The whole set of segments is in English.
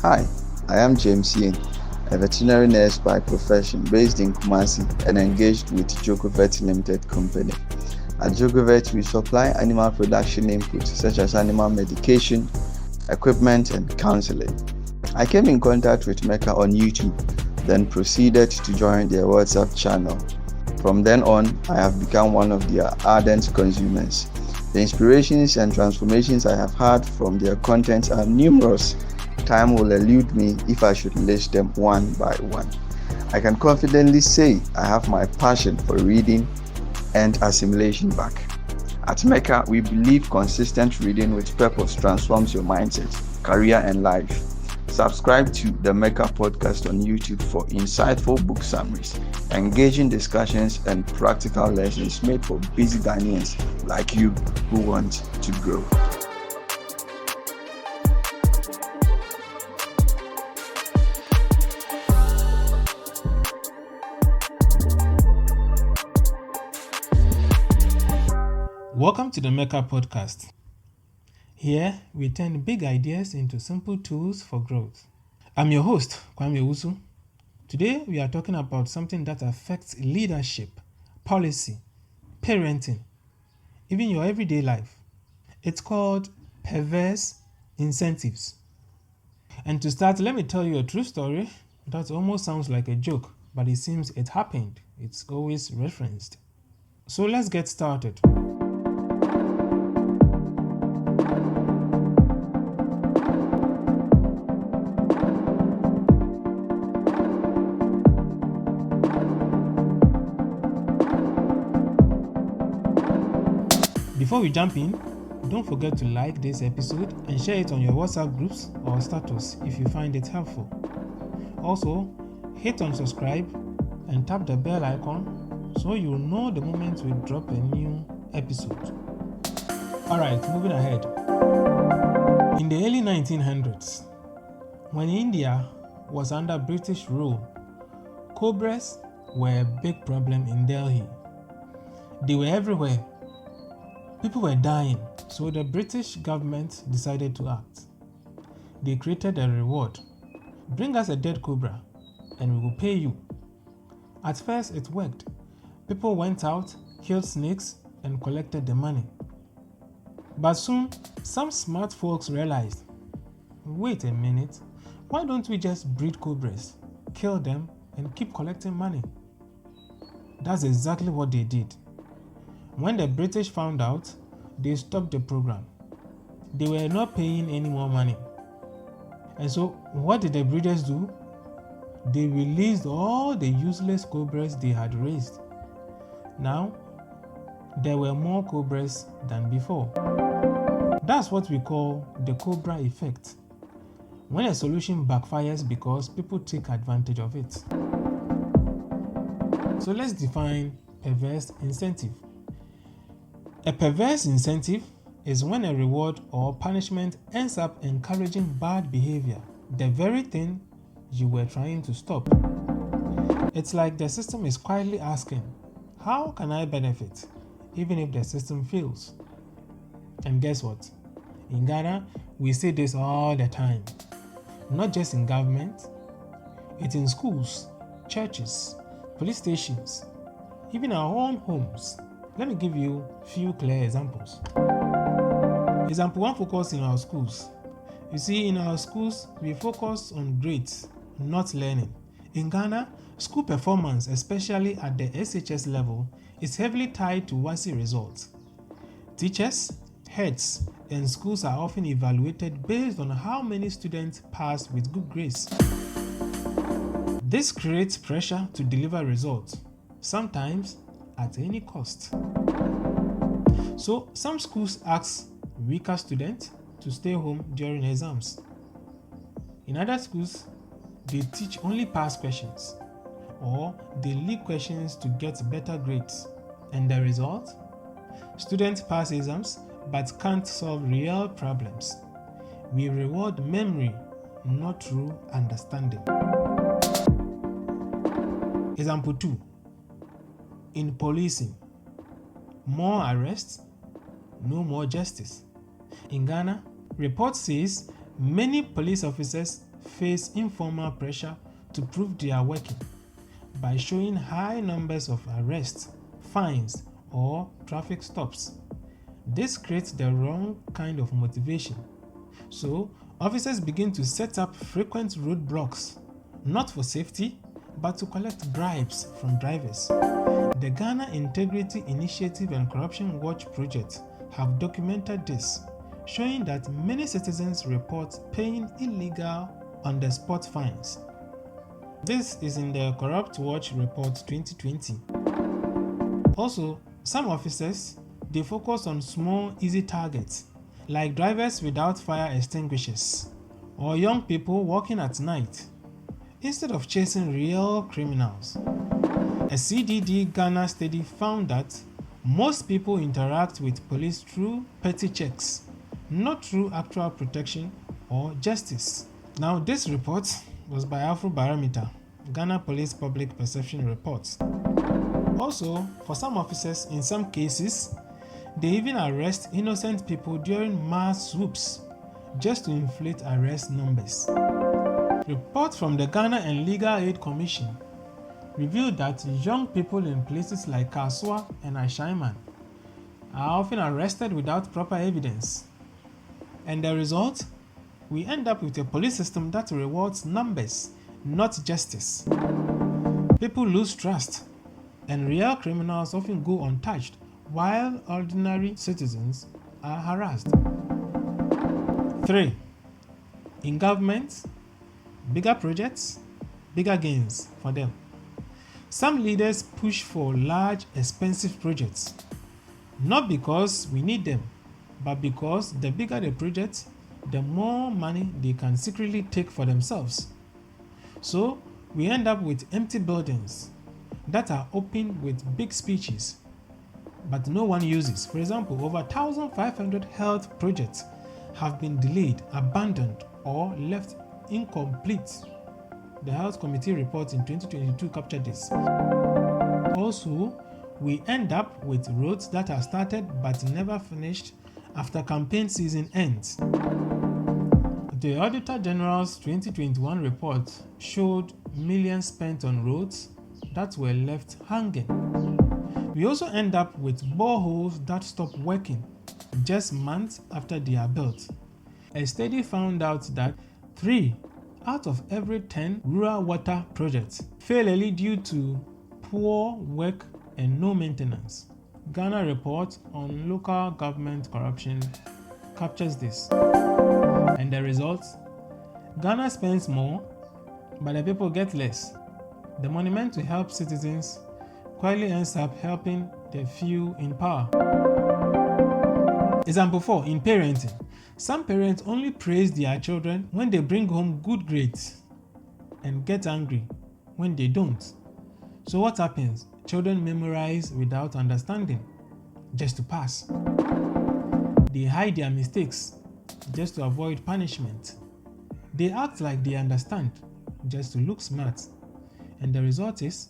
Hi, I am James Yin, a veterinary nurse by profession based in Kumasi and engaged with Jogovet Limited Company. At Jogovet, we supply animal production inputs such as animal medication, equipment, and counseling. I came in contact with Meka on YouTube, then proceeded to join their WhatsApp channel. From then on, I have become one of their ardent consumers. The inspirations and transformations I have had from their content are numerous. Time will elude me if I should list them one by one. I can confidently say I have my passion for reading and assimilation back. At Meka, we believe consistent reading with purpose transforms your mindset, career, and life. Subscribe to the Meka podcast on YouTube for insightful book summaries, engaging discussions, and practical lessons made for busy Ghanaians like you who want to grow. Welcome to the Meka podcast. Here, we turn big ideas into simple tools for growth. I'm your host, Quame Owusu. Today, we are talking about something that affects leadership, policy, parenting, even your everyday life. It's called perverse incentives. And to start, let me tell you a true story that almost sounds like a joke, but it seems it happened. It's always referenced. So let's get started. Before we jump in, don't forget to like this episode and share it on your WhatsApp groups or status if you find it helpful. Also, hit on subscribe and tap the bell icon so you'll know the moment we drop a new episode. Alright, moving ahead. In the early 1900s, when India was under British rule, cobras were a big problem in Delhi. They were everywhere. People were dying, so the British government decided to act. They created a reward. Bring us a dead cobra and we will pay you. At first it worked. People went out, killed snakes and collected the money. But soon, some smart folks realized, wait a minute, why don't we just breed cobras, kill them and keep collecting money? That's exactly what they did. When the British found out, they stopped the program. They were not paying any more money. And so, what did the breeders do? They released all the useless cobras they had raised. Now, there were more cobras than before. That's what we call the Cobra Effect. When a solution backfires because people take advantage of it. So let's define perverse incentive. A perverse incentive is when a reward or punishment ends up encouraging bad behavior, the very thing you were trying to stop. It's like the system is quietly asking, how can I benefit, even if the system fails? And guess what? In Ghana, we see this all the time. Not just in government, it's in schools, churches, police stations, even our own homes. Let me give you a few clear examples. Example 1, focus in our schools. You see, in our schools, we focus on grades, not learning. In Ghana, school performance, especially at the SHS level, is heavily tied to WASSCE results. Teachers, heads, and schools are often evaluated based on how many students pass with good grades. This creates pressure to deliver results, sometimes at any cost. So some schools ask weaker students to stay home during exams. In other schools, they teach only past questions, or they leave questions to get better grades. And the result? Students pass exams but can't solve real problems. We reward memory, not true understanding. Example 2. In policing, more arrests, no more justice. In Ghana, report says Many police officers face informal pressure to prove they are working by showing high numbers of arrests, fines, or traffic stops. This creates the wrong kind of motivation. So, officers begin to set up frequent roadblocks, not for safety, but to collect bribes from drivers. The Ghana Integrity Initiative and Corruption Watch Project have documented this, showing that many citizens report paying illegal on-the-spot fines. This is in the Corrupt Watch Report 2020. Also, some officers, they focus on small, easy targets, like drivers without fire extinguishers, or young people walking at night, instead of chasing real criminals. A CDD Ghana study found that most people interact with police through petty checks, not through actual protection or justice. Now, this report was by Afrobarometer, Ghana Police Public Perception Reports. Also, for some officers, in some cases, they even arrest innocent people during mass swoops just to inflate arrest numbers. Reports from the Ghana and Legal Aid Commission revealed that young people in places like Kaswa and Ashaiman are often arrested without proper evidence. And the result? We end up with a police system that rewards numbers, not justice. People lose trust, and real criminals often go untouched, while ordinary citizens are harassed. 3. In government, bigger projects, bigger gains for them. Some leaders push for large, expensive projects, not because we need them, but because the bigger the project, the more money they can secretly take for themselves. So, we end up with empty buildings that are opened with big speeches, but no one uses. For example, over 1,500 health projects have been delayed, abandoned, or left incomplete. The Health Committee report in 2022 captured this. Also, we end up with roads that are started but never finished after campaign season ends. The Auditor General's 2021 report showed millions spent on roads that were left hanging. We also end up with boreholes that stop working just months after they are built. A study found out that 3 out of every 10 rural water projects fail early due to poor work and no maintenance. Ghana report on local government corruption captures this. And the results? Ghana spends more, but the people get less. The money meant to help citizens quietly ends up helping the few in power. Example 4. In parenting. Some parents only praise their children when they bring home good grades and get angry when they don't. So what happens? Children memorize without understanding, just to pass. They hide their mistakes just to avoid punishment. They act like they understand just to look smart. And the result is,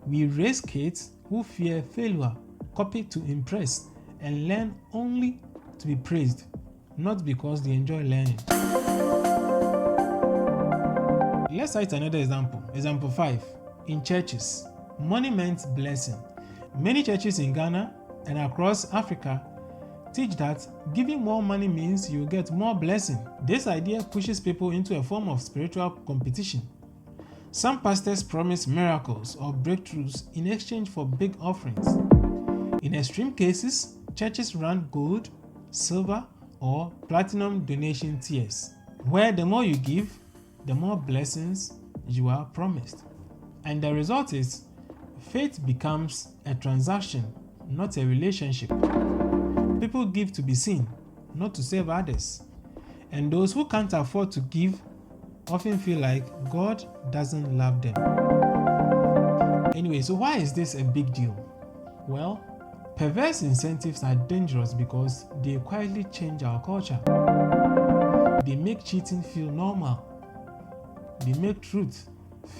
we raise kids who fear failure, copy to impress, and learn only to be praised, not because they enjoy learning. Let's cite another example. Example 5. In churches, money meant blessing. Many churches in Ghana and across Africa teach that giving more money means you get more blessing. This idea pushes people into a form of spiritual competition. Some pastors promise miracles or breakthroughs in exchange for big offerings. In extreme cases, churches run gold, silver, or platinum donation tiers, where the more you give, the more blessings you are promised. And the result is, faith becomes a transaction, not a relationship. People give to be seen, not to save others. And those who can't afford to give often feel like God doesn't love them. Anyway, so why is this a big deal? Well, perverse incentives are dangerous because they quietly change our culture. They make cheating feel normal. They make truth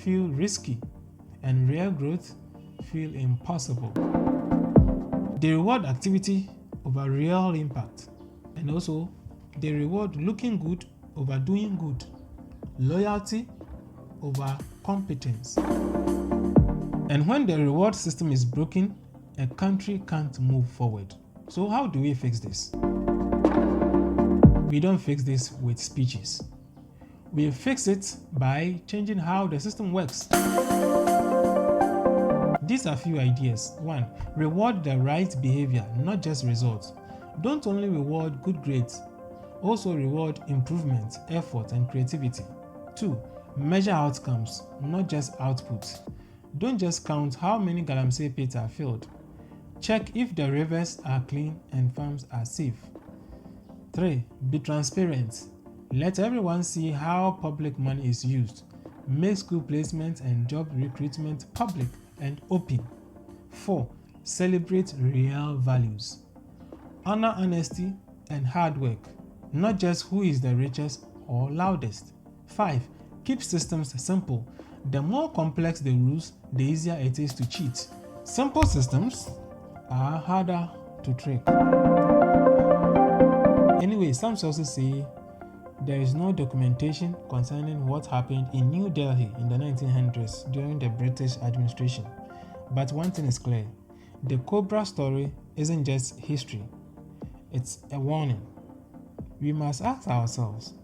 feel risky and real growth feel impossible. They reward activity over real impact, and also they reward looking good over doing good, loyalty over competence. And when the reward system is broken, a country can't move forward. So how do we fix this? We don't fix this with speeches. We fix it by changing how the system works. These are few ideas. 1. Reward the right behavior, not just results. Don't only reward good grades, also reward improvement, effort, and creativity. 2. Measure outcomes, not just outputs. Don't just count how many galamsey pits are filled. Check if the rivers are clean and farms are safe. 3. Be transparent. Let everyone see how public money is used. Make school placement and job recruitment public and open. 4. Celebrate real values. Honor honesty and hard work, not just who is the richest or loudest. 5. Keep systems simple. The more complex the rules, the easier it is to cheat. Simple systems are harder to trick. Anyway, some sources say there is no documentation concerning what happened in New Delhi in the 1900s during the British administration. But one thing is clear, the Cobra story isn't just history, it's a warning. We must ask ourselves,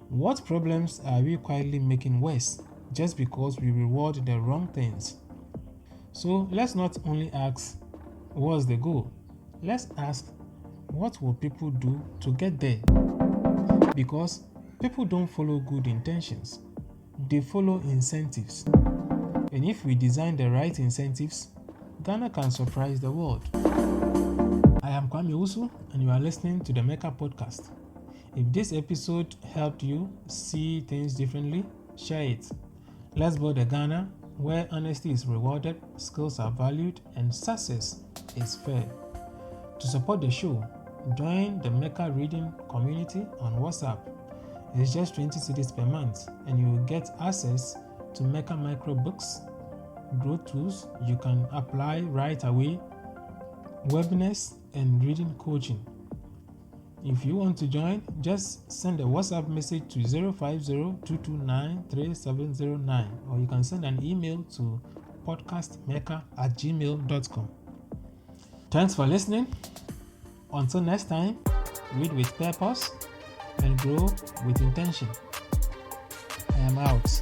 what problems are we quietly making worse just because we reward the wrong things? So let's not only ask, what's the goal? Let's ask, what will people do to get there? Because people don't follow good intentions, they follow incentives. And if we design the right incentives, Ghana can surprise the world. I am Quame Owusu, and you are listening to the Meka podcast. If this episode helped you see things differently, share it. Let's build a Ghana where honesty is rewarded, skills are valued, and success is fair. To support the show, join the Meka reading community on WhatsApp. It's just 20 cedis per month, and you will get access to Meka micro books, growth tools you can apply right away, webinars, and reading coaching. If you want to join, just send a WhatsApp message to 050-229-3709, or you can send an email to podcastmeka@gmail.com. Thanks for listening. Until next time, read with purpose and grow with intention. I am out.